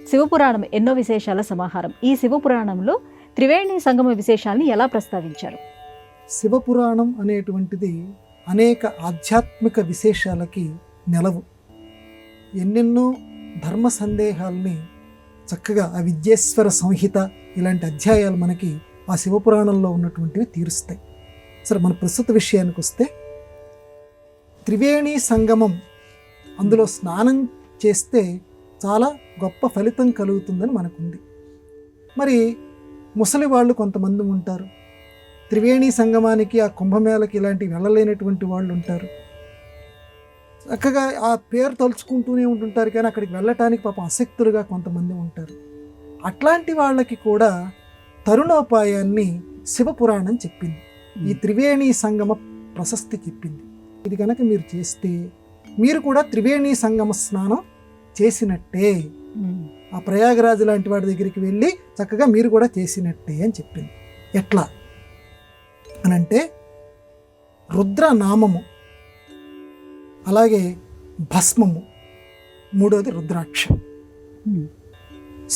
శివపురాణం ఎన్నో విశేషాల సమాహారం. ఈ శివపురాణంలో త్రివేణి సంగమ విశేషాలని ఎలా ప్రస్తావించారు? శివపురాణం అనేటువంటిది అనేక ఆధ్యాత్మిక విశేషాలకి నెలవు. ఎన్నెన్నో ధర్మ సందేహాల్ని చక్కగా ఆ విద్యేశ్వర సంహిత ఇలాంటి అధ్యాయాలు మనకి ఆ శివపురాణంలో ఉన్నటువంటివి తీరుస్తాయి. సరే, మన ప్రస్తుత విషయానికి వస్తే త్రివేణి సంగమం, అందులో స్నానం చేస్తే చాలా గొప్ప ఫలితం కలుగుతుందని మనకుంది. మరి ముసలి వాళ్ళు కొంతమంది ఉంటారు, త్రివేణి సంగమానికి ఆ కుంభమేళకి ఇలాంటివి వెళ్ళలేనటువంటి వాళ్ళు ఉంటారు. చక్కగా ఆ పేరు తలుచుకుంటూనే ఉంటుంటారు, కానీ అక్కడికి వెళ్ళటానికి పాపం అశక్తులుగా కొంతమంది ఉంటారు. అట్లాంటి వాళ్ళకి కూడా తరుణోపాయాన్ని శివపురాణం చెప్పింది. ఈ త్రివేణి సంగమ ప్రశస్తి చెప్పింది. ఇది కనుక మీరు చేస్తే మీరు కూడా త్రివేణి సంగమ స్నానం చేసినట్టే, ఆ ప్రయాగరాజు లాంటి వాడి దగ్గరికి వెళ్ళి చక్కగా మీరు కూడా చేసినట్టే అని చెప్పింది. ఎట్లా అనంటే రుద్రనామము, అలాగే భస్మము, మూడోది రుద్రాక్ష.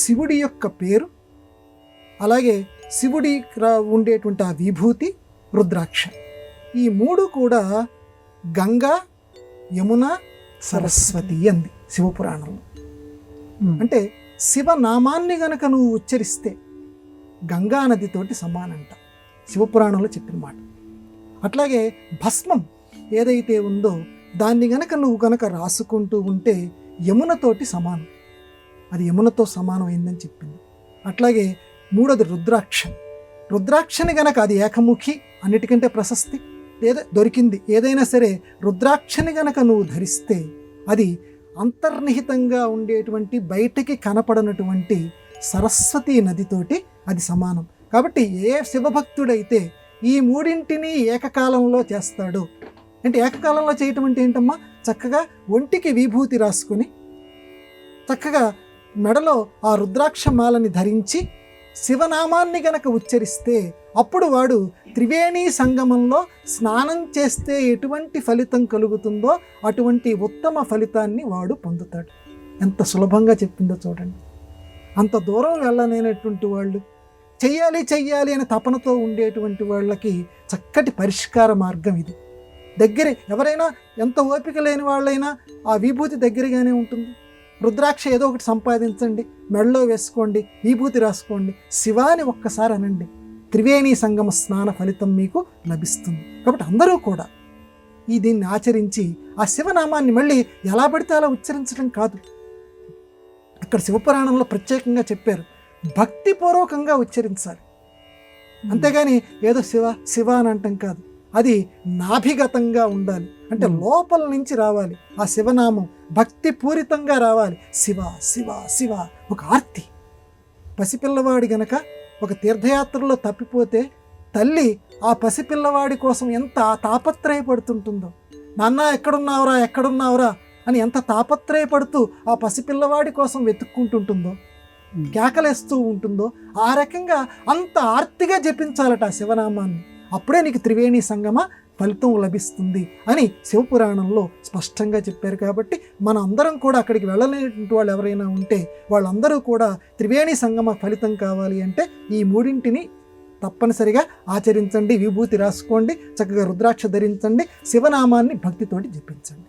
శివుడి యొక్క పేరు, అలాగే శివుడి ఉండేటువంటి ఆ విభూతి రుద్రాక్ష. ఈ మూడు కూడా గంగా, యమున, సరస్వతి అంది శివపురాణంలో. అంటే శివనామాన్ని గనక నువ్వు ఉచ్చరిస్తే గంగా నదితోటి సమానంట శివపురాణంలో చెప్పిన మాట. అట్లాగే భస్మం ఏదైతే ఉందో దాన్ని గనక నువ్వు గనక రాసుకుంటూ ఉంటే యమునతోటి సమానం, అది యమునతో సమానం అయిందని చెప్పింది. అట్లాగే మూడోది రుద్రాక్ష. రుద్రాక్షని గనక, అది ఏకముఖి, అన్నిటికంటే ప్రశస్తి దొరికింది. ఏదైనా సరే రుద్రాక్షని గనక నువ్వు ధరిస్తే అది అంతర్నిహితంగా ఉండేటువంటి బయటికి కనపడనటువంటి సరస్వతీ నదితోటి అది సమానం. కాబట్టి ఏ శివభక్తుడైతే ఈ మూడింటిని ఏకకాలంలో చేస్తాడో, అంటే ఏకకాలంలో చేయటం అంటే ఏంటమ్మా, చక్కగా ఒంటికి విభూతి రాసుకొని చక్కగా మెడలో ఆ రుద్రాక్ష మాలని ధరించి శివనామాన్ని గనక ఉచ్చరిస్తే అప్పుడు వాడు త్రివేణి సంగమంలో స్నానం చేస్తే ఎటువంటి ఫలితం కలుగుతుందో అటువంటి ఉత్తమ ఫలితాన్ని వాడు పొందుతాడు. ఎంత సులభంగా చెప్పిందో చూడండి. అంత దూరం వెళ్ళలేనటువంటి వాళ్ళు, చెయ్యాలి అనే తపనతో ఉండేటువంటి వాళ్ళకి చక్కటి పరిష్కార మార్గం ఇది. దగ్గర ఎవరైనా ఎంత ఓపిక లేని వాళ్ళైనా ఆ విభూతి దగ్గరగానే ఉంటుంది. రుద్రాక్ష ఏదో ఒకటి సంపాదించండి, మెడలో వేసుకోండి, విభూతి రాసుకోండి, శివాని ఒక్కసారి అనండి, త్రివేణి సంగమ స్నాన ఫలితం మీకు లభిస్తుంది. కాబట్టి అందరూ కూడా దీన్ని ఆచరించి ఆ శివనామాన్ని మళ్ళీ ఎలా పడితే అలా ఉచ్చరించడం కాదు. అక్కడ శివపురాణంలో ప్రత్యేకంగా చెప్పారు, భక్తిపూర్వకంగా ఉచ్చరించాలి. అంతేగాని ఏదో శివ శివ అని అంటాం కాదు, అది నాభిగతంగా ఉండాలి. అంటే లోపల నుంచి రావాలి ఆ శివనామం, భక్తిపూరితంగా రావాలి. శివ శివ శివ, ఒక ఆర్తి. పసిపిల్లవాడి గనక ఒక తీర్థయాత్రలో తప్పిపోతే తల్లి ఆ పసిపిల్లవాడి కోసం ఎంత తాపత్రయపడుతుంటుందో, నాన్న ఎక్కడున్నావురా అని ఎంత తాపత్రయపడుతూ ఆ పసిపిల్లవాడి కోసం వెతుక్కుంటుంటుందో, కేకలేస్తూ ఉంటుందో, ఆ రకంగా అంత ఆర్తిగా జపించాలట ఆ శివనామాన్ని. అప్పుడే నీకు త్రివేణి సంగమ ఫలితం లభిస్తుంది అని శివపురాణంలో స్పష్టంగా చెప్పారు. కాబట్టి మన అందరం కూడా అక్కడికి వెళ్ళలేనటువంటి వాళ్ళు ఎవరైనా ఉంటే వాళ్ళందరూ కూడా త్రివేణి సంగమ ఫలితం కావాలి అంటే ఈ మూడింటిని తప్పనిసరిగా ఆచరించండి. విభూతి రాసుకోండి, చక్కగా రుద్రాక్ష ధరించండి, శివనామాన్ని భక్తితోటి జపించండి.